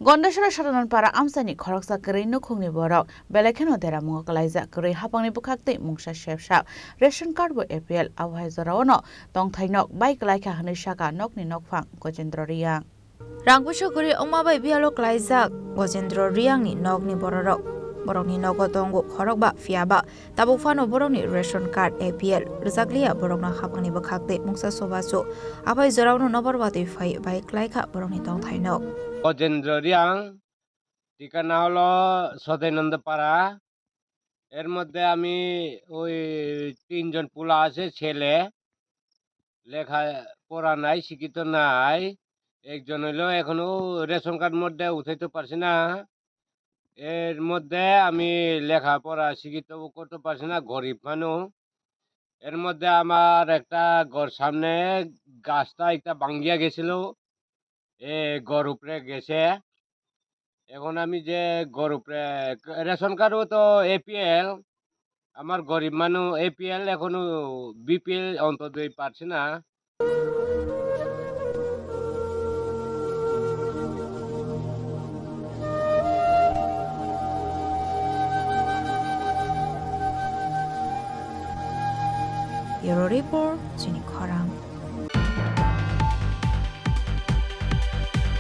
Gandacherra Sadanand para Amchaini Khoroksa Kwrwi Nukhungni Borok Belaikhe no Deramungo Kwlaijak Kwrwi Haphangni Bwkhaktwi mungsa Sebsab Ration card bo APL Abohai jorao no Tongthainok Baiwi kwlaikha hinui Sakha Nokni Nokphang Gajendra riang Rangpusho Kwrwi Nok Baiwi kwlaijak Gajendra riangni Nokni Borok Borokni Nogo tongo Khorokba fiaba tabukfano Borokni Ration card APL Rizakliya Borokna Haphangni Bwkhaktwi mungsa sobasu Abohai jorao no Nobar Watwi Phaiwi kwlaikha Borokni Tongthainok Gajendra riang ঠিকানা হলো সদানন্দ পাড়া এর মধ্যে আমি ওই তিনজন পোলা আছে ছেলে লেখা পড়া নাই শিক্ষিত নাই একজন হইলো এখনো রেশন কার্ড মধ্যে উঠাইতে পারছি না এর মধ্যে আমি লেখাপড়া শিক্ষিত করতে পারছি না গরিব মানুষ এর মধ্যে আমার একটা ঘর সামনে গাছটা একটা ভাঙ্গিয়া গেছিল ঘর উপরে গেছে এখন আমি যে গরুপরে রেশন কার্ডও তো এপিএল আমার গরিব মানুষ এপিএল এখনো বিপিএল অন্তত পারছি না Bureau Report, Chini Khorang.